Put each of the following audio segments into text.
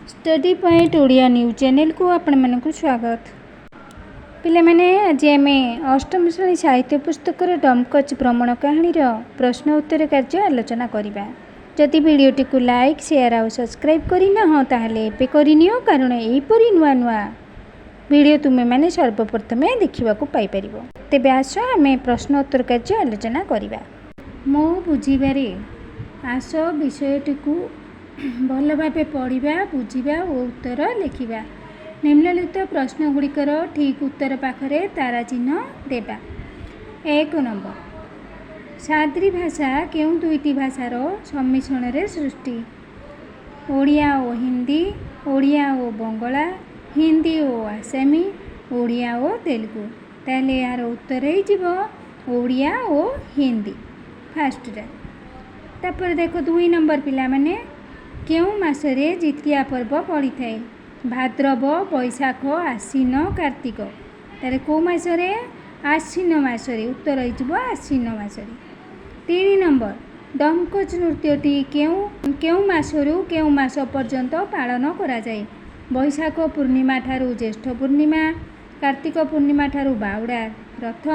Study point Odia news channel को आपण मानक स्वागत। पिले माने आज आम अष्टम श्रेणी साहित्य पुस्तकर डमकच भ्रमण कहानी प्रश्न उत्तर कार्य आलोचना करवा। जदि वीडियोटी को लाइक शेयर और सब्सक्राइब करना ताहले एबे करनियो, कारण एहीपरि नुआ नुआ वीडियो तुमे माने सर्वप्रथमे देखा पाई परिबो। तेबे आस आम प्रश्न उत्तर कार्य आलोचना करवा। मो बुझीबारे आस विषयटी को भल भावे पढ़ा, बुझा और उत्तर लिखा। निम्नलिखित प्रश्नगुड़िकर ठीक उत्तर पाखरे तारा चिन्ह देबा। 1 नंबर, साद्री भाषा केउं दुईटी भाषार सम्मिश्रण रे सृष्टि? ओडिया और हिंदी, ओडिया और बंगला, हिंदी और आसामी, ओडिया और तेलुगु। ताले यार उत्तर हो ओडिया और हिंदी फास्ट रे। तापर देखो 2 नंबर पिला माने केउं मासरे जितिया पर्व पड़ी थाए? भाद्रव, बैशाख, आश्विन, कार्तिक। तारे को मासरे? आश्विन मासरे। उत्तर हो आश्विन मासरे। 3 नंबर, डमकच नृत्यटी केउं मासरू केउं मास पर्यंत पालन करा जाए? बैशाख पूर्णिमा ठारू ज्येष्ठ पूर्णिमा, कार्तिक पूर्णिमा ठारू बाउड़ा रथ,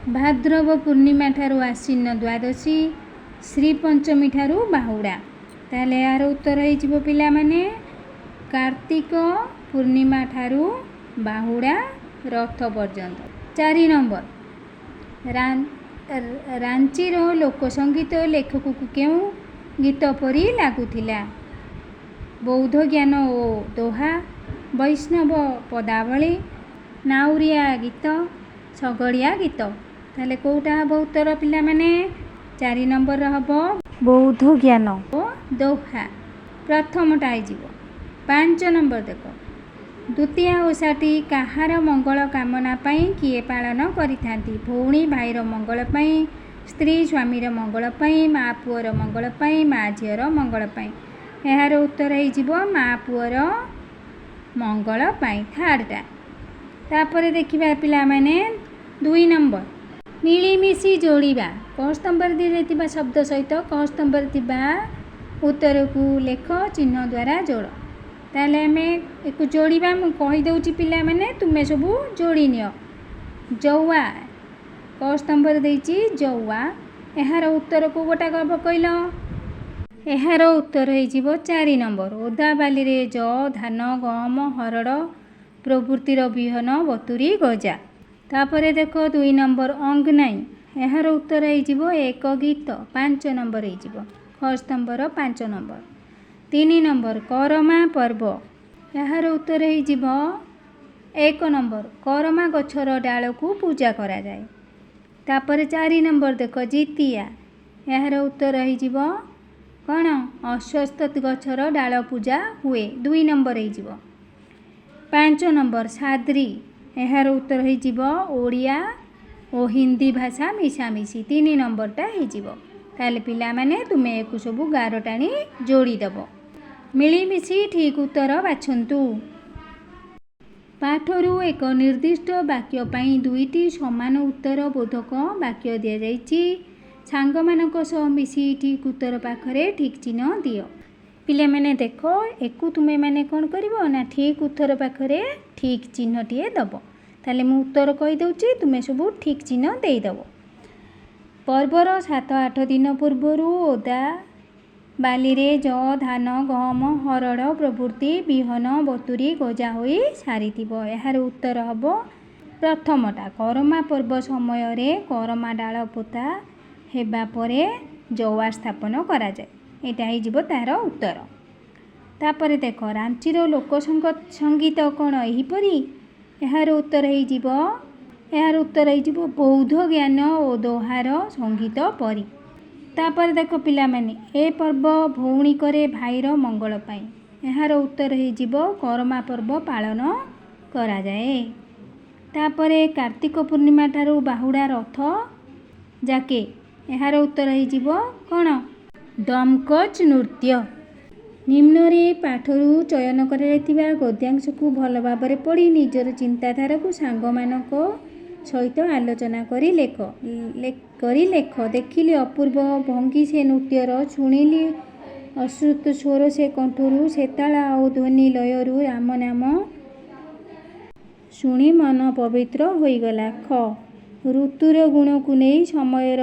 भाद्रव पूर्णिमा ठारू आश्विन द्वादशी, श्री पंचमी ठारू बाहुड़ा। ताले यार उत्तर हो पिला माने कार्तिक पूर्णिमा ठारू बाहुड़ा रथ पर्यंत। 4 नंबर, रांचीर लोकसंगीत लेखक को केउं गीत परी लागुथिला? बौद्ध ज्ञान ओ दोहा, वैष्णव पदावली, नाउरिया गीत, सगड़िया गीत। ताले कोटा हम उत्तर पिला माने 4 नंबर हम बौद्ध ज्ञान ओ दोहा प्रथमटा हो। 5 नंबर देख, द्वितीय ओषाटी कहार मंगल कामना पाई किए पालन करिथांती? भौणी भाईर मंगल पाई, स्त्री स्वामीर मंगल पाई, माँ पुअर मंगल पाई, माँ झीर मंगल पाई। यार उत्तर हो माँ पुअर मंगल पाई थर्डटा। तापर देखिबा पिला माने 2 नंबर, मिलीमिशी जोड़िबा। क स्तंभर दिया शब्द सहित क स्तंभर उत्तर को लेख चिन्ह द्वारा जोड़। ताले आम एक जोड़िबा मु कहि दउची पिला माने तुमे सब जोड़ी नियो। जौआ क स्तंभर देइची जौआ। एहार उत्तर को गोटा कहब कहल? एहार उत्तर हो 4 नंबर, ओदा बाली रे ज धान गहम हरड़ प्रभृतिर बिहन बतुरी गजा। तापर देख 2 नंबर, अंगनाई। यार उत्तर हो एक गीत 5 नंबर हो ख स्तंभर 5 नंबर। 3 नंबर, करमा पर्व। यार उत्तर हो 1 नंबर, करमा गछर डाल को पूजा करा जाए। तापर 4 नंबर देख जितिया। यार उत्तर हो कौन? अश्वस्थ गछर डाल पूजा हुए 2 नंबर हो। 5 नंबर, साद्री। यार उत्तर हो ओडिया और हिंदी भाषा मिशामिशी 3 नंबरटा हो। ताले पिला माने तुमे एको सब गार टाणी जोड़ीदेव। मिलीमिशी ठीक उत्तर बाछंतु। पाठरू एक निर्दिष्ट वाक्य पाई 2टी समान उत्तर बोधक वाक्य दि जाइछि। सांग मानक सह मिसी ठीक उत्तर पाखरे ठीक चिन्ह दियो। पिले माने देख एकु तुमे माने कौन करिवो ना ठीक उत्तर पाखरे ठीक चिन्ह टीए दब। ताले मु उत्तर कहि दउछि, तुमे सब ठीक चिन्ह देइदब। पर्वर 7-8 दिन पूर्वरु ओदा बाली रे ज धान गहम हरड़ प्रभृति बिहन बतुरी गजा होई सारिथिबो। यार उत्तर हबो प्रथमटा, करमा पर्व समय रे करमा डाल पोता हेबा परे जौआ स्थापन करा जाए। एटा हो तार उत्तर। तापर देख रांचीर लोक संगीत कौन एहीपरि? यार उत्तर हो बौद्ध ज्ञान और दोहार संगीत परी। तापर देख पिला माने ए पर्व भौणी करे भाईर मंगल पाई। यार उत्तर हो करमा पर्व पालन करा जाए। तापर कार्तिक पूर्णिमा ठारू बाहुड़ा रथ जाके। यार उत्तर हो कौन? डमकच नृत्य। निम्न पाठरू चयन करा गद्यांश को भल भाव पढ़ी निजर चिंताधारा को सांग मानक सहित आलोचना करी लेख। देखिली अपूर्व भंगी से नृत्यर, शुणिली ଅଶ୍ରୁତ ସ୍ୱର ସେ କଣ୍ଠରୁ ସେତାଳ ଆଉ ଧ୍ୱନି ଲୟରୁ ରାମ ନାମ ଶୁଣି ମନ ପବିତ୍ର ହୋଇଗଲା। ଖ ଋତୁର ଗୁଣକୁ ନେଇ ସମୟର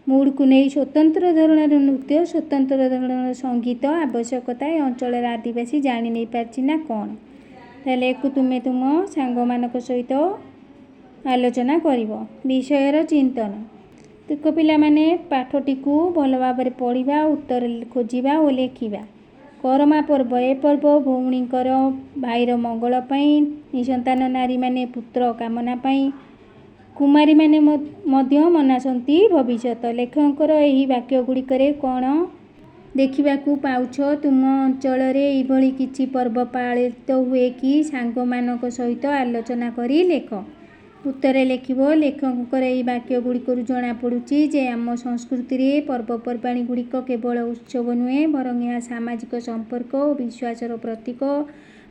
ମୁଡକୁ ନେଇ ସ୍ୱତନ୍ତ୍ର ଧରଣର ନୃତ୍ୟ ସ୍ୱତନ୍ତ୍ର ଧରଣର ସଙ୍ଗୀତ ଆବଶ୍ୟକତା ଏ ଅଞ୍ଚଳର ଆଦିବାସୀ ଜାଣି ନେଇପାରିଛି ନା କ'ଣ? ତାହେଲେ ଏକୁ ତୁମେ ତୁମ ସାଙ୍ଗମାନଙ୍କ ସହିତ ଆଲୋଚନା କରିବ। ବିଷୟର ଚିନ୍ତନ। ଦେଖ ପିଲାମାନେ, ପାଠଟିକୁ ଭଲ ଭାବରେ ପଢ଼ିବା, ଉତ୍ତର ଖୋଜିବା ଓ ଲେଖିବା। କରମା ପର୍ବ, ଏ ପର୍ବ ଭଉଣୀଙ୍କର ଭାଇର ମଙ୍ଗଳ ପାଇଁ, ନିଃସନ୍ତାନ ନାରୀମାନେ ପୁତ୍ର କାମନା ପାଇଁ, କୁମାରୀମାନେ ମଧ୍ୟ ମନାସନ୍ତି ଭବିଷ୍ୟତ। ଲେଖକଙ୍କର ଏହି ବାକ୍ୟ ଗୁଡ଼ିକରେ କ'ଣ ଦେଖିବାକୁ ପାଉଛ? ତୁମ ଅଞ୍ଚଳରେ ଏଇଭଳି କିଛି ପର୍ବ ପାଳିତ ହୁଏ କି? ସାଙ୍ଗମାନଙ୍କ ସହିତ ଆଲୋଚନା କରି ଲେଖ। ଉତ୍ତରରେ ଲେଖିବ। ଲେଖକଙ୍କର ଏହି ବାକ୍ୟ ଗୁଡ଼ିକରୁ ଜଣାପଡ଼ୁଛି ଯେ ଆମ ସଂସ୍କୃତିରେ ପର୍ବପର୍ବାଣୀ ଗୁଡ଼ିକ କେବଳ ଉତ୍ସବ ନୁହେଁ, ବରଂ ଏହା ସାମାଜିକ ସମ୍ପର୍କ ଓ ବିଶ୍ୱାସର ପ୍ରତୀକ।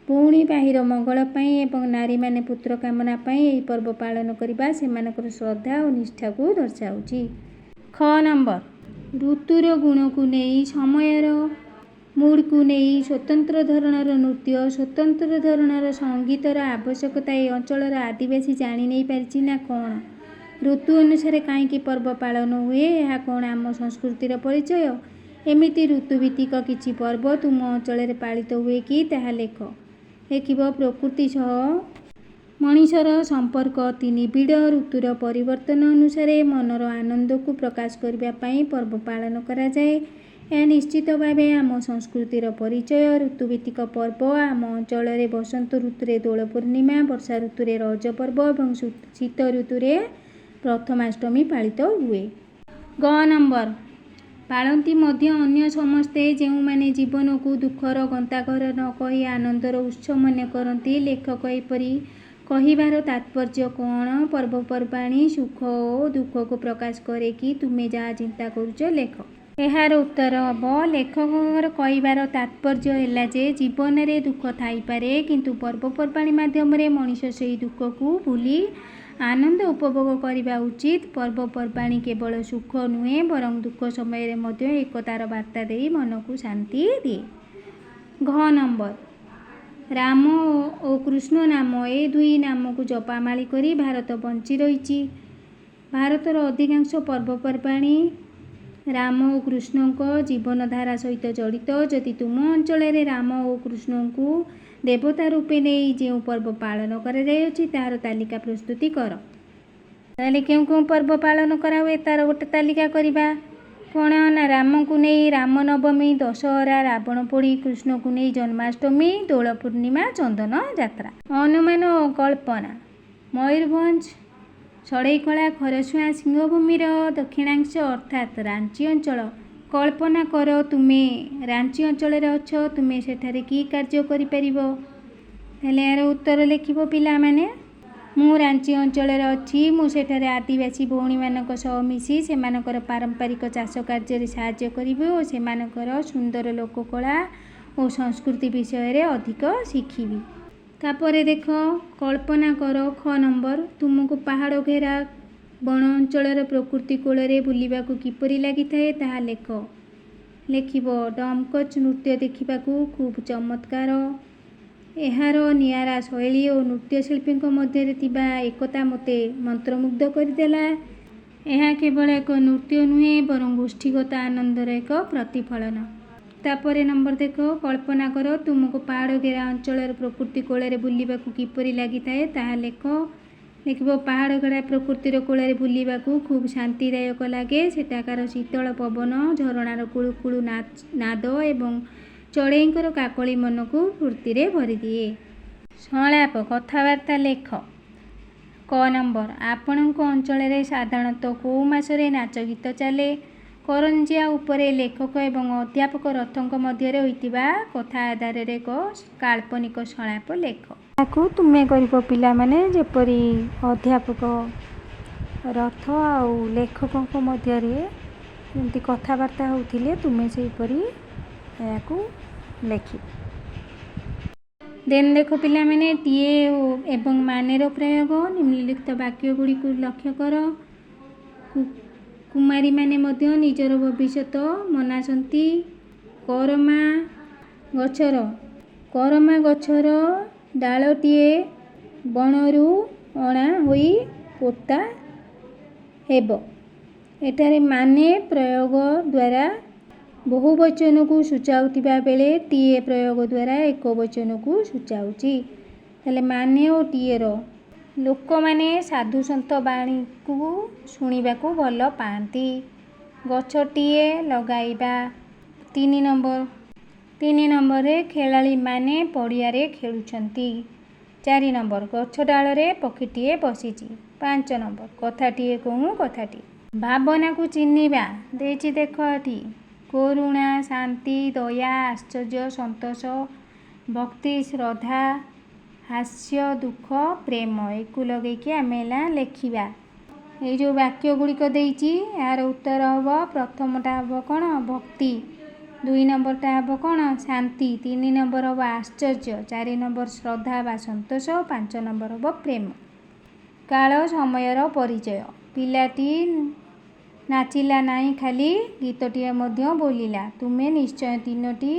ଭଉଣୀ ଭାଇର ମଙ୍ଗଳ ପାଇଁ ଏବଂ ନାରୀମାନେ ପୁତ୍ର କାମନା ପାଇଁ ଏହି ପର୍ବ ପାଳନ କରିବା ସେମାନଙ୍କର ଶ୍ରଦ୍ଧା ଓ ନିଷ୍ଠାକୁ ଦର୍ଶାଉଛି। ଖ ନମ୍ବର, ଋତୁର ଗୁଣକୁ ନେଇ ସମୟର ମୁଡକୁ ନେଇ ସ୍ୱତନ୍ତ୍ର ଧରଣର ନୃତ୍ୟ ସ୍ୱତନ୍ତ୍ର ଧରଣର ସଙ୍ଗୀତର ଆବଶ୍ୟକତା ଏ ଅଞ୍ଚଳର ଆଦିବାସୀ ଜାଣି ନେଇପାରିଛି ନା କ'ଣ? ଋତୁ ଅନୁସାରେ କାହିଁକି ପର୍ବ ପାଳନ ହୁଏ? ଏହା କ'ଣ ଆମ ସଂସ୍କୃତିର ପରିଚୟ? ଏମିତି ଋତୁଭିତ୍ତିକ କିଛି ପର୍ବ ତୁମ ଅଞ୍ଚଳରେ ପାଳିତ ହୁଏ କି? ତାହା ଲେଖ। ଲେଖିବ। ପ୍ରକୃତି ସହ ମଣିଷର ସମ୍ପର୍କ ଅତି ନିବିଡ଼। ଋତୁର ପରିବର୍ତ୍ତନ ଅନୁସାରେ ମନର ଆନନ୍ଦକୁ ପ୍ରକାଶ କରିବା ପାଇଁ ପର୍ବ ପାଳନ କରାଯାଏ। ଏହା ନିଶ୍ଚିତ ଭାବେ ଆମ ସଂସ୍କୃତିର ପରିଚୟ। ଋତୁଭିତ୍ତିକ ପର୍ବ ଆମ ଅଞ୍ଚଳରେ ବସନ୍ତ ଋତୁରେ ଦୋଳ ପୂର୍ଣ୍ଣିମା, ବର୍ଷା ଋତୁରେ ରଜ ପର୍ବ ଏବଂ ଶୀତ ଋତୁରେ ପ୍ରଥମାଷ୍ଟମୀ ପାଳିତ ହୁଏ। ଗ ନମ୍ବର, ପାଳନ୍ତି ମଧ୍ୟ ଅନ୍ୟ ସମସ୍ତେ ଯେଉଁମାନେ ଜୀବନକୁ ଦୁଃଖର ଗନ୍ତାଘର ନ କହି ଆନନ୍ଦର ଉତ୍ସ ମନେ କରନ୍ତି। ଲେଖକ ଏପରି କହିବାର ତାତ୍ପର୍ଯ୍ୟ କ'ଣ? ପର୍ବପର୍ବାଣୀ ସୁଖ ଓ ଦୁଃଖକୁ ପ୍ରକାଶ କରେ କି? ତୁମେ ଯାହା ଚିନ୍ତା କରୁଛ ଲେଖ। ଏହାର ଉତ୍ତର ହେବ, ଲେଖକଙ୍କର କହିବାର ତାତ୍ପର୍ଯ୍ୟ ହେଲା ଯେ ଜୀବନରେ ଦୁଃଖ ଥାଇପାରେ, କିନ୍ତୁ ପର୍ବପର୍ବାଣୀ ମାଧ୍ୟମରେ ମଣିଷ ସେହି ଦୁଃଖକୁ ଭୁଲି ଆନନ୍ଦ ଉପଭୋଗ କରିବା ଉଚିତ। ପର୍ବପର୍ବାଣୀ କେବଳ ସୁଖ ନୁହେଁ, ବରଂ ଦୁଃଖ ସମୟରେ ମଧ୍ୟ ଏକତାର ବାର୍ତ୍ତା ଦେଇ ମନକୁ ଶାନ୍ତି ଦିଏ। ଘ ନମ୍ବର, ରାମ ଓ କୃଷ୍ଣ ନାମ, ଏ ଦୁଇ ନାମକୁ ଜପାମାଳି କରି ଭାରତ ବଞ୍ଚି ରହିଛି। ଭାରତର ଅଧିକାଂଶ ପର୍ବପର୍ବାଣୀ ରାମ ଓ କୃଷ୍ଣଙ୍କ ଜୀବନଧାରା ସହିତ ଜଡ଼ିତ। ଯଦି ତୁମ ଅଞ୍ଚଳରେ ରାମ ଓ କୃଷ୍ଣଙ୍କୁ ଦେବତା ରୂପେ ନେଇ ଯେଉଁ ପର୍ବ ପାଳନ କରାଯାଇଅଛି ତାହାର ତାଲିକା ପ୍ରସ୍ତୁତି କର। ତାହେଲେ କେଉଁ କେଉଁ ପର୍ବ ପାଳନ କରାହୁଏ ତାର ଗୋଟେ ତାଲିକା କରିବା। କ'ଣ ନା, ରାମଙ୍କୁ ନେଇ ରାମନବମୀ, ଦଶହରା, ରାବଣ ପୋଡ଼ି, କୃଷ୍ଣଙ୍କୁ ନେଇ ଜନ୍ମାଷ୍ଟମୀ, ଦୋଳ ପୂର୍ଣ୍ଣିମା, ଚନ୍ଦନ ଯାତ୍ରା। ଅନୁମାନ ଓ କଳ୍ପନା। ମୟୂରଭଞ୍ଜ, ଷଢ଼େଇକଳା, ଖରସୁଆଁ ସିଂହଭୂମିର ଦକ୍ଷିଣାଂଶ ଅର୍ଥାତ୍ ରାଞ୍ଚି ଅଞ୍ଚଳ। କଳ୍ପନା କର ତୁମେ ରାଞ୍ଚି ଅଞ୍ଚଳରେ ଅଛ, ତୁମେ ସେଠାରେ କି କାର୍ଯ୍ୟ କରିପାରିବ? ହେଲେ ଏହାର ଉତ୍ତର ଲେଖିବ ପିଲାମାନେ। ମୁଁ ରାଞ୍ଚି ଅଞ୍ଚଳରେ ଅଛି। ମୁଁ ସେଠାରେ ଆଦିବାସୀ ଭଉଣୀମାନଙ୍କ ସହ ମିଶି ସେମାନଙ୍କର ପାରମ୍ପରିକ ଚାଷ କାର୍ଯ୍ୟରେ ସାହାଯ୍ୟ କରିବି ଓ ସେମାନଙ୍କର ସୁନ୍ଦର ଲୋକକଳା ଓ ସଂସ୍କୃତି ବିଷୟରେ ଅଧିକ ଶିଖିବି। ତାପରେ ଦେଖ, କଳ୍ପନା କର। ଖ ନମ୍ବର, ତୁମକୁ ପାହାଡ଼ ଘେରା ବଣ ଅଞ୍ଚଳର ପ୍ରକୃତି କୋଳରେ ବୁଲିବାକୁ କିପରି ଲାଗିଥାଏ ତାହା ଲେଖ। ଲେଖିବ। ଡମକଚ୍ ନୃତ୍ୟ ଦେଖିବାକୁ ଖୁବ୍ ଚମତ୍କାର। ଏହାର ନିଆରା ଶୈଳୀ ଓ ନୃତ୍ୟଶିଳ୍ପୀଙ୍କ ମଧ୍ୟରେ ଥିବା ଏକତା ମୋତେ ମନ୍ତ୍ରମୁଗ୍ଧ କରିଦେଲା। ଏହା କେବଳ ଏକ ନୃତ୍ୟ ନୁହେଁ, ବରଂ ଗୋଷ୍ଠୀଗତ ଆନନ୍ଦର ଏକ ପ୍ରତିଫଳନ। ତାପରେ ନମ୍ବର ଦେଖ, କଳ୍ପନା କର ତୁମକୁ ପାହାଡ଼ ଘେରା ଅଞ୍ଚଳର ପ୍ରକୃତି କୋଳରେ ବୁଲିବାକୁ କିପରି ଲାଗିଥାଏ ତାହା ଲେଖ। ଲେଖିବ। ପାହାଡ଼ ଘେରା ପ୍ରକୃତିର କୋଳରେ ବୁଲିବାକୁ ଖୁବ୍ ଶାନ୍ତିଦାୟକ ଲାଗେ। ସେଠାକାର ଶୀତଳ ପବନ, ଝରଣାର କୁଳୁକୁଳୁ ନାଦ ଏବଂ ଚଢ଼େଇଙ୍କର କାକଳି ମନକୁ ଫୁର୍ତ୍ତିରେ ଭରିଦିଏ। ସଂଳାପ କଥାବାର୍ତ୍ତା ଲେଖ। କ ନମ୍ବର, ଆପଣଙ୍କ ଅଞ୍ଚଳରେ ସାଧାରଣତଃ କେଉଁ ମାସରେ ନାଚ ଗୀତ ଚାଲେ? କରଞ୍ଜିଆ ଉପରେ ଲେଖକ ଏବଂ ଅଧ୍ୟାପକ ରଥଙ୍କ ମଧ୍ୟରେ ହୋଇଥିବା କଥା ଆଧାରରେ ଏକ କାଳ୍ପନିକ ସଂଳାପ ଲେଖ। ଏହାକୁ ତୁମେ କରିବ ପିଲାମାନେ। ଯେପରି ଅଧ୍ୟାପକ ରଥ ଆଉ ଲେଖକଙ୍କ ମଧ୍ୟରେ ଯେମିତି କଥାବାର୍ତ୍ତା ହେଉଥିଲେ ତୁମେ ସେହିପରି ଏହାକୁ ଲେଖିବ। ଦେନ୍ ଦେଖ ପିଲାମାନେ, ଟିଏ ଏବଂ ମାନେର ପ୍ରୟୋଗ। ନିମ୍ନଲିଖିତ ବାକ୍ୟ ଗୁଡ଼ିକୁ ଲକ୍ଷ୍ୟ କର। କୁମାରୀମାନେ ମଧ୍ୟ ନିଜର ଭବିଷ୍ୟତ ମନାସନ୍ତି। କରମା ଗଛର କରମା ଗଛର ଡାଳଟିଏ ବଣରୁ ଅଣା ହୋଇ ପୋତା ହେବ। ଏଠାରେ ମାନେ ପ୍ରୟୋଗ ଦ୍ୱାରା ବହୁ ବଚନକୁ ସୂଚାଉଥିବା ବେଳେ ଟିଏ ପ୍ରୟୋଗ ଦ୍ୱାରା ଏକ ବଚନକୁ ସୂଚାଉଛି। ହେଲେ ମାନେ ଓ ଟିଏର ଲୋକମାନେ ସାଧୁସନ୍ଥ ବାଣୀକୁ ଶୁଣିବାକୁ ଭଲ ପାଆନ୍ତି। ଗଛଟିଏ ଲଗାଇବା। 3 ନମ୍ବରରେ ଖେଳାଳିମାନେ ପଡ଼ିଆରେ ଖେଳୁଛନ୍ତି। 4 ନମ୍ବର ଗଛ ଡାଳରେ ପକ୍ଷୀଟିଏ ବସିଛି। 5 ନମ୍ବର କଥାଟିଏ କେଉଁ କଥାଟିଏ? ଭାବନାକୁ ଚିହ୍ନିବା ଦେଇଛି ଦେଖ ଏଠି। କରୁଣା, ଶାନ୍ତି, ଦୟା, ଆଶ୍ଚର୍ଯ୍ୟ, ସନ୍ତୋଷ, ଭକ୍ତି, ଶ୍ରଦ୍ଧା, ହାସ୍ୟ, ଦୁଃଖ, ପ୍ରେମ। ଏକୁ ଲଗେଇକି ଆମେ ହେଲା ଲେଖିବା। ଏଇ ଯେଉଁ ବାକ୍ୟ ଗୁଡ଼ିକ ଦେଇଛି ଏହାର ଉତ୍ତର ହେବ ପ୍ରଥମଟା ହେବ କ'ଣ? ଭକ୍ତି। 2 ନମ୍ବରଟା ହେବ କ'ଣ? ଶାନ୍ତି। 3 ନମ୍ବର ହେବ ଆଶ୍ଚର୍ଯ୍ୟ। 4 ନମ୍ବର ଶ୍ରଦ୍ଧା ବା ସନ୍ତୋଷ। 5 ନମ୍ବର ହେବ ପ୍ରେମ। କାଳ ସମୟର ପରିଚୟ। ପିଲାଟି ନାଚିଲା ନାହିଁ ଖାଲି ଗୀତଟିଏ ମଧ୍ୟ ବୋଲିଲା। ତୁମେ ନିଶ୍ଚୟ 3ଟି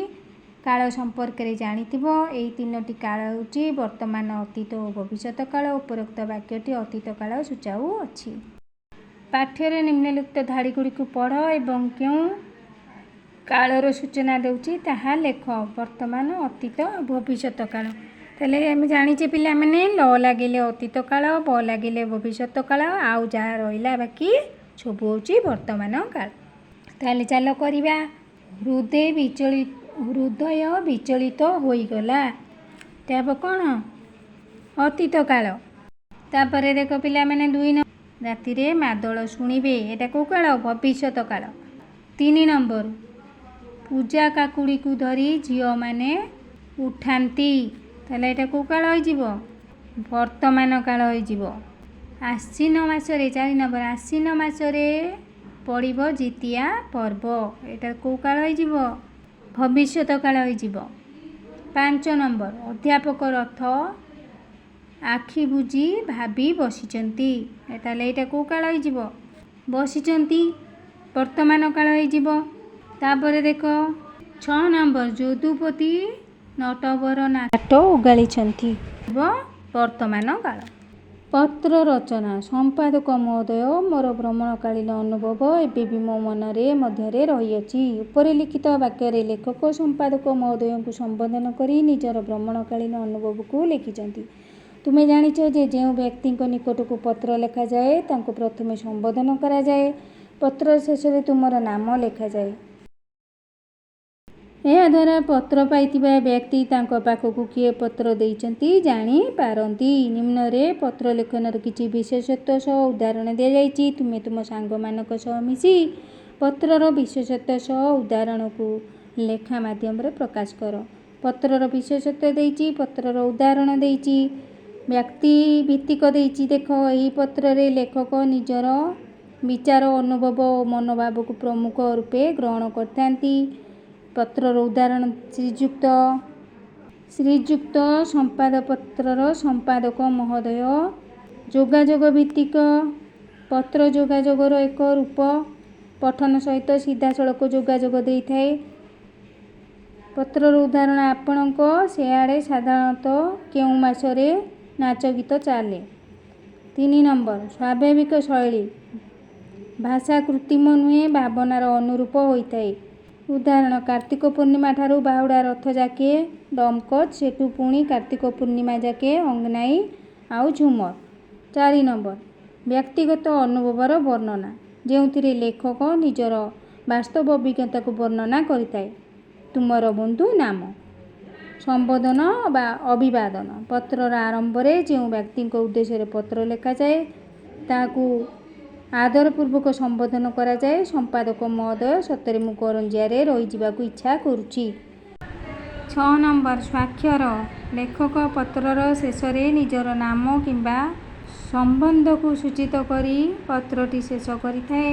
କାଳ ସମ୍ପର୍କରେ ଜାଣିଥିବ। ଏହି 3ଟି କାଳ ହେଉଛି ବର୍ତ୍ତମାନ, ଅତୀତ ଓ ଭବିଷ୍ୟତ କାଳ। ଉପରୋକ୍ତ ବାକ୍ୟଟି ଅତୀତ କାଳ ସୂଚାଉଅଛି। ପାଠ୍ୟରେ ନିମ୍ନଲିଖିତ ଧାଡ଼ିଗୁଡ଼ିକୁ ପଢ଼ ଏବଂ କେଉଁ କାଳର ସୂଚନା ଦେଉଛି ତାହା ଲେଖ। ବର୍ତ୍ତମାନ, ଅତୀତ, ଭବିଷ୍ୟତ କାଳ। ତାହେଲେ ଆମେ ଜାଣିଛେ ପିଲାମାନେ ଲ ଲାଗିଲେ ଅତୀତ କାଳ, ବ ଲାଗିଲେ ଭବିଷ୍ୟତ କାଳ, ଆଉ ଯାହା ରହିଲା ବାକି ସବୁ ହେଉଛି ବର୍ତ୍ତମାନ କାଳ। ତାହେଲେ ଚାଲ କରିବା। ହୃଦୟ ବିଚଳିତ ହୋଇଗଲା। ତା ହେବ କ'ଣ? ଅତୀତ କାଳ। ତାପରେ ଦେଖ ପିଲାମାନେ 2 ନମ୍ବର ରାତିରେ ମାଦଳ ଶୁଣିବେ। ଏଇଟା କେଉଁ କାଳ? ଭବିଷ୍ୟତ କାଳ। 3 ନମ୍ବର ପୂଜା କାକୁଡ଼ିକୁ ଧରି ଝିଅମାନେ ଉଠାନ୍ତି। ତାହେଲେ ଏଇଟା କେଉଁ କାଳ ହୋଇଯିବ? ବର୍ତ୍ତମାନ କାଳ ହୋଇଯିବ। ଆଶ୍ଵିନ ମାସରେ 4 ନମ୍ବର ଆଶ୍ଵିନ ମାସରେ ପଡ଼ିବ ଜିତିଆ ପର୍ବ। ଏଇଟା କେଉଁ କାଳ ହୋଇଯିବ? ଭବିଷ୍ୟତ କାଳ ହୋଇଯିବ। 5 ନମ୍ବର ଅଧ୍ୟାପକ ରଥ ଆଖି ବୁଜି ଭାବି ବସିଛନ୍ତି। ତାହେଲେ ଏଇଟା କେଉଁ କାଳ ହୋଇଯିବ? ବସିଛନ୍ତି, ବର୍ତ୍ତମାନ କାଳ ହୋଇଯିବ। ତାପରେ ଦେଖ 6 ନମ୍ବର ଯଦୁପତି ନଟବର ନାଟ ଉଗାଳିଛନ୍ତି। ବର୍ତ୍ତମାନ କାଳ। ପତ୍ର ରଚନା। ସମ୍ପାଦକ ମହୋଦୟ, ମୋର ଭ୍ରମଣକାଳୀନ ଅନୁଭବ ଏବେ ବି ମୋ ମନରେ ମଧ୍ୟରେ ରହିଅଛି। ଉପରେ ଲିଖିତ ବାକ୍ୟରେ ଲେଖକ ସମ୍ପାଦକ ମହୋଦୟଙ୍କୁ ସମ୍ବୋଧନ କରି ନିଜର ଭ୍ରମଣକାଳୀନ ଅନୁଭବକୁ ଲେଖିଛନ୍ତି। ତୁମେ ଜାଣିଛ ଯେ ଯେଉଁ ବ୍ୟକ୍ତିଙ୍କ ନିକଟକୁ ପତ୍ର ଲେଖାଯାଏ ତାଙ୍କୁ ପ୍ରଥମେ ସମ୍ବୋଧନ କରାଯାଏ। ପତ୍ର ଶେଷରେ ତୁମର ନାମ ଲେଖାଯାଏ। ଏହାଦ୍ୱାରା ପତ୍ର ପାଇଥିବା ବ୍ୟକ୍ତି ତାଙ୍କ ପାଖକୁ କିଏ ପତ୍ର ଦେଇଛନ୍ତି ଜାଣିପାରନ୍ତି। ନିମ୍ନରେ ପତ୍ର ଲେଖନର କିଛି ବିଶେଷତ୍ୱ ସହ ଉଦାହରଣ ଦିଆଯାଇଛି। ତୁମେ ତୁମ ସାଙ୍ଗମାନଙ୍କ ସହ ମିଶି ପତ୍ରର ବିଶେଷତ୍ୱ ସହ ଉଦାହରଣକୁ ଲେଖା ମାଧ୍ୟମରେ ପ୍ରକାଶ କର। ପତ୍ରର ବିଶେଷତ୍ୱ ଦେଇଛି, ପତ୍ରର ଉଦାହରଣ ଦେଇଛି, ବ୍ୟକ୍ତି ଭିତ୍ତିକ ଦେଇଛି। ଦେଖ, ଏହି ପତ୍ରରେ ଲେଖକ ନିଜର ବିଚାର, ଅନୁଭବ ଓ ମନୋଭାବକୁ ପ୍ରମୁଖ ରୂପେ ଗ୍ରହଣ କରିଥାନ୍ତି। ପତ୍ରର ଉଦାହରଣ ଶ୍ରୀଯୁକ୍ତ ସମ୍ପାଦପତ୍ରର ସମ୍ପାଦକ ମହୋଦୟ। ଯୋଗାଯୋଗ ଭିତ୍ତିକ। ପତ୍ର ଯୋଗାଯୋଗର ଏକ ରୂପ। ପଠନ ସହିତ ସିଧାସଳଖ ଯୋଗାଯୋଗ ଦେଇଥାଏ। ପତ୍ରର ଉଦାହରଣ ଆପଣଙ୍କ ସେଆଡ଼େ ସାଧାରଣତଃ କେଉଁ ମାସରେ ନାଚ ଗୀତ ଚାଲେ? 3 ନମ୍ବର ସ୍ୱାଭାବିକ ଶୈଳୀ। ଭାଷା କୃତ୍ରିମ ନୁହେଁ, ଭାବନାର ଅନୁରୂପ ହୋଇଥାଏ। ଉଦାହରଣ କାର୍ତ୍ତିକ ପୂର୍ଣ୍ଣିମା ଠାରୁ ବାହୁଡ଼ା ରଥ ଯାକେ ଡମକଚ୍, ସେଠୁ ପୁଣି କାର୍ତ୍ତିକ ପୂର୍ଣ୍ଣିମା ଯାକେ ଅଙ୍ଗନାଇ ଆଉ ଝୁମର। 4 ନମ୍ବର ବ୍ୟକ୍ତିଗତ ଅନୁଭବର ବର୍ଣ୍ଣନା, ଯେଉଁଥିରେ ଲେଖକ ନିଜର ବାସ୍ତବ ଅଭିଜ୍ଞତାକୁ ବର୍ଣ୍ଣନା କରିଥାଏ। ତୁମର ବନ୍ଧୁ ନାମ। ସମ୍ବୋଧନ ବା ଅଭିବାଦନ। ପତ୍ରର ଆରମ୍ଭରେ ଯେଉଁ ବ୍ୟକ୍ତିଙ୍କ ଉଦ୍ଦେଶ୍ୟରେ ପତ୍ର ଲେଖାଯାଏ ତାହାକୁ ଆଦରପୂର୍ବକ ସମ୍ବୋଧନ କରାଯାଏ। ସମ୍ପାଦକ ମହୋଦୟ, ସତରେ ମୁଁ କରଞ୍ଜିଆରେ ରହିଯିବାକୁ ଇଚ୍ଛା କରୁଛି। 6 ନମ୍ବର ସ୍ୱାକ୍ଷର। ଲେଖକ ପତ୍ରର ଶେଷରେ ନିଜର ନାମ କିମ୍ବା ସମ୍ବନ୍ଧକୁ ସୂଚିତ କରି ପତ୍ରଟି ଶେଷ କରିଥାଏ।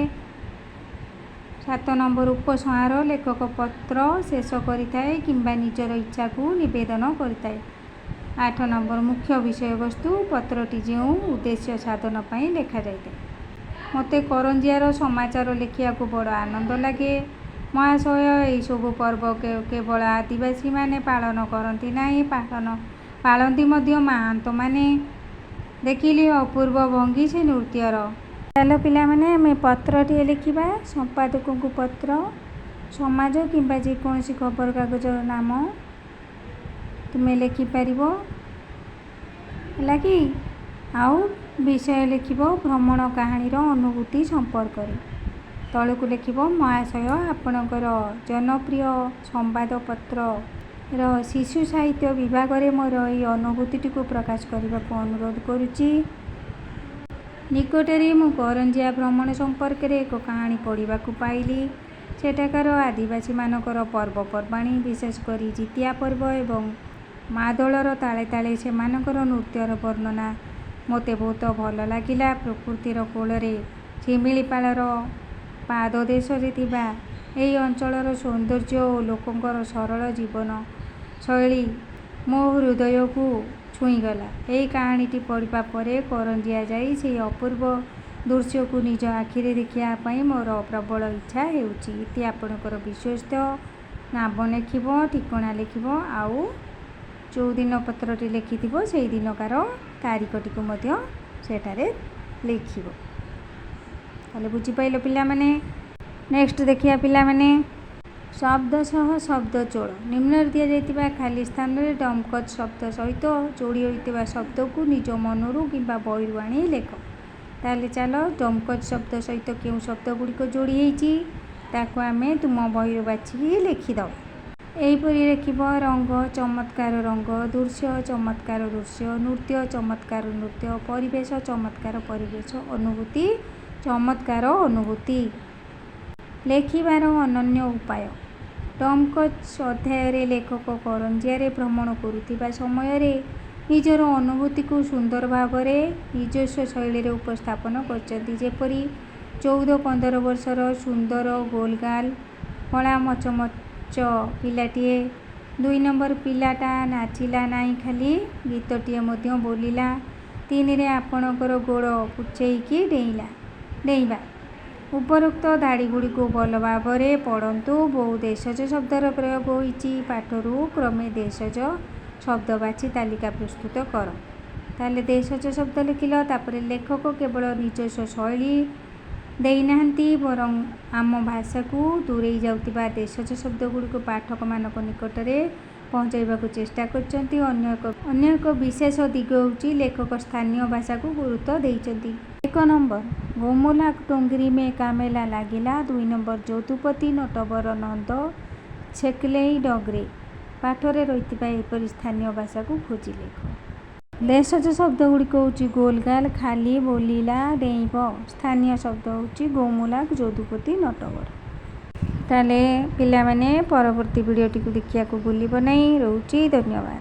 7 ନମ୍ବର ଉପସଂହାର। ଲେଖକ ପତ୍ର ଶେଷ କରିଥାଏ କିମ୍ବା ନିଜର ଇଚ୍ଛାକୁ ନିବେଦନ କରିଥାଏ। 8 ନମ୍ବର ମୁଖ୍ୟ ବିଷୟବସ୍ତୁ। ପତ୍ରଟି ଯେଉଁ ଉଦ୍ଦେଶ୍ୟ ସାଧନ ପାଇଁ ଲେଖାଯାଇଥାଏ। ମୋତେ କରଞ୍ଜିଆର ସମାଚାର ଲେଖିବାକୁ ବଡ଼ ଆନନ୍ଦ ଲାଗେ। ମହାଶୟ ଏହିସବୁ ପର୍ବ କେବଳ ଆଦିବାସୀମାନେ ପାଳନ କରନ୍ତି ନାହିଁ, ପାଳନ୍ତି ମଧ୍ୟ ମାହାନ୍ତମାନେ। ଦେଖିଲି ଅପୂର୍ବ ଭଙ୍ଗୀ ସେ ନୃତ୍ୟର। ଚାଲ ପିଲାମାନେ ଆମେ ପତ୍ରଟିଏ ଲେଖିବା। ସମ୍ପାଦକଙ୍କୁ ପତ୍ର, ସମାଜ କିମ୍ବା ଯେକୌଣସି ଖବରକାଗଜର ନାମ ତୁମେ ଲେଖିପାରିବ, ହେଲା କି? ଆଉ ବିଷୟ ଲେଖିବ ଭ୍ରମଣ କାହାଣୀର ଅନୁଭୂତି ସମ୍ପର୍କରେ। ତଳକୁ ଲେଖିବ ମହାଶୟ, ଆପଣଙ୍କର ଜନପ୍ରିୟ ସମ୍ବାଦପତ୍ରର ଶିଶୁ ସାହିତ୍ୟ ବିଭାଗରେ ମୋର ଏହି ଅନୁଭୂତିଟିକୁ ପ୍ରକାଶ କରିବାକୁ ଅନୁରୋଧ କରୁଛି। ନିକଟରେ ମୁଁ କରଞ୍ଜିଆ ଭ୍ରମଣ ସମ୍ପର୍କରେ ଏକ କାହାଣୀ ପଢ଼ିବାକୁ ପାଇଲି। ସେଠାକାର ଆଦିବାସୀମାନଙ୍କର ପର୍ବପର୍ବାଣି, ବିଶେଷ କରି ଜିତିଆ ପର୍ବ ଏବଂ ମାଦଳର ତାଳେ ତାଳେ ସେମାନଙ୍କର ନୃତ୍ୟର ବର୍ଣ୍ଣନା ମୋତେ ବହୁତ ଭଲ ଲାଗିଲା। ପ୍ରକୃତିର କୋଳରେ ଶିମିଳିପାଳର ପାଦଦେଶରେ ଥିବା ଏହି ଅଞ୍ଚଳର ସୌନ୍ଦର୍ଯ୍ୟ ଓ ଲୋକଙ୍କର ସରଳ ଜୀବନ ଶୈଳୀ ମୋ ହୃଦୟକୁ ଛୁଇଁଗଲା। ଏହି କାହାଣୀଟି ପଢ଼ିବା ପରେ କରଞ୍ଜିଆ ଯାଇ ସେହି ଅପୂର୍ବ ଦୃଶ୍ୟକୁ ନିଜ ଆଖିରେ ଦେଖିବା ପାଇଁ ମୋର ପ୍ରବଳ ଇଚ୍ଛା ହେଉଛି। ଇତି ଆପଣଙ୍କର ବିଶ୍ୱସ୍ତ। ନାମ ଲେଖିବ, ଠିକଣା ଲେଖିବ, ଆଉ ଯେଉଁଦିନ ପତ୍ରଟି ଲେଖିଥିବ ସେହି ଦିନକାର ତାରିଖଟିକୁ ମଧ୍ୟ ସେଠାରେ ଲେଖିବ। ତାହେଲେ ବୁଝିପାରିଲ ପିଲାମାନେ? ନେକ୍ସଟ ଦେଖିବା ପିଲାମାନେ, ଶବ୍ଦ ସହ ଶବ୍ଦ ଯୋଡ଼। ନିମ୍ନରେ ଦିଆଯାଇଥିବା ଖାଲି ସ୍ଥାନରେ ଡମକଚ୍ ଶବ୍ଦ ସହିତ ଯୋଡ଼ି ହୋଇଥିବା ଶବ୍ଦକୁ ନିଜ ମନରୁ କିମ୍ବା ବହିରୁ ଆଣି ଲେଖ। ତାହେଲେ ଚାଲ, ଡମକଚ୍ ଶବ୍ଦ ସହିତ କେଉଁ ଶବ୍ଦ ଗୁଡ଼ିକ ଯୋଡ଼ି ହେଇଛି ତାକୁ ଆମେ ତୁମ ବହିରୁ ବାଛିକି ଲେଖିଦେବା। ଏହିପରି ଲେଖିବ ରଙ୍ଗ, ଚମତ୍କାର ରଙ୍ଗ, ଦୃଶ୍ୟ, ଚମତ୍କାର ଦୃଶ୍ୟ, ନୃତ୍ୟ, ଚମତ୍କାର ନୃତ୍ୟ, ପରିବେଶ, ଚମତ୍କାର ପରିବେଶ, ଅନୁଭୂତି, ଚମତ୍କାର ଅନୁଭୂତି। ଲେଖିବାର ଅନନ୍ୟ ଉପାୟ। ଡମକଚ୍ ଅଧ୍ୟାୟରେ ଲେଖକ କରଞ୍ଜିଆରେ ଭ୍ରମଣ କରୁଥିବା ସମୟରେ ନିଜର ଅନୁଭୂତିକୁ ସୁନ୍ଦର ଭାବରେ ନିଜସ୍ୱ ଶୈଳୀରେ ଉପସ୍ଥାପନ କରିଛନ୍ତି। ଯେପରି 14-15 ବର୍ଷର ସୁନ୍ଦର ଗୋଲଗାଲ କଳା ମଚମଚ ପିଲାଟିଏ। 2 ନମ୍ବର ପିଲାଟା ନାଚିଲା ନାହିଁ, ଖାଲି ଗୀତଟିଏ ମଧ୍ୟ ବୋଲିଲା। 3ରେ ଆପଣଙ୍କର ଗୋଡ଼ କୁଚେଇକି ଡେଇଁବା। ଉପରୋକ୍ତ ଧାଡ଼ିଗୁଡ଼ିକୁ ଭଲ ଭାବରେ ପଢ଼ନ୍ତୁ। ବହୁ ଦେଶଜ ଶବ୍ଦର ପ୍ରୟୋଗ ହୋଇଛି। ପାଠରୁ କ୍ରମେ ଦେଶଜ ଶବ୍ଦ ବାଛି ତାଲିକା ପ୍ରସ୍ତୁତ କର। ତାହେଲେ ଦେଶଜ ଶବ୍ଦ ଲେଖିଲ। ତାପରେ ଲେଖକ କେବଳ ନିଜସ୍ୱ ଶୈଳୀ ଦେଇନାହାନ୍ତି, ବରଂ ଆମ ଭାଷାକୁ ଦୂରେଇ ଯାଉଥିବା ଦେଶଜ ଶବ୍ଦଗୁଡ଼ିକୁ ପାଠକମାନଙ୍କ ନିକଟରେ ପହଞ୍ଚାଇବାକୁ ଚେଷ୍ଟା କରିଛନ୍ତି। ଅନ୍ୟ ଏକ ବିଶେଷ ଦିଗ ହେଉଛି ଲେଖକ ସ୍ଥାନୀୟ ଭାଷାକୁ ଗୁରୁତ୍ୱ ଦେଇଛନ୍ତି। 1 ନମ୍ବର ଗୋମୁଲାକ ଡୋଙ୍ଗରୀ ମେ କାମେଲା ଲାଗିଲା। 2 ନମ୍ବର ଯଦୁପତି ନଟବର ନନ୍ଦ ଛେକଲେଇ ଡଗରେ। ପାଠରେ ରହିଥିବା ଏହିପରି ସ୍ଥାନୀୟ ଭାଷାକୁ ଖୋଜି ଲେଖ। ଦେଶଜ ଶବ୍ଦ ଗୁଡ଼ିକ ହେଉଛି ଗୋଲଗାଲ, ଖାଲି, ବୋଲିଲା, ଡେଇଁବ। ସ୍ଥାନୀୟ ଶବ୍ଦ ହେଉଛି ଗୋମୁଲାକ, ଯଦୁପତି, ନଟବର। ତାହେଲେ ପିଲାମାନେ ପରବର୍ତ୍ତୀ ଭିଡ଼ିଓଟିକୁ ଦେଖିବାକୁ ଭୁଲିବ ନାହିଁ। ରହୁଛି, ଧନ୍ୟବାଦ।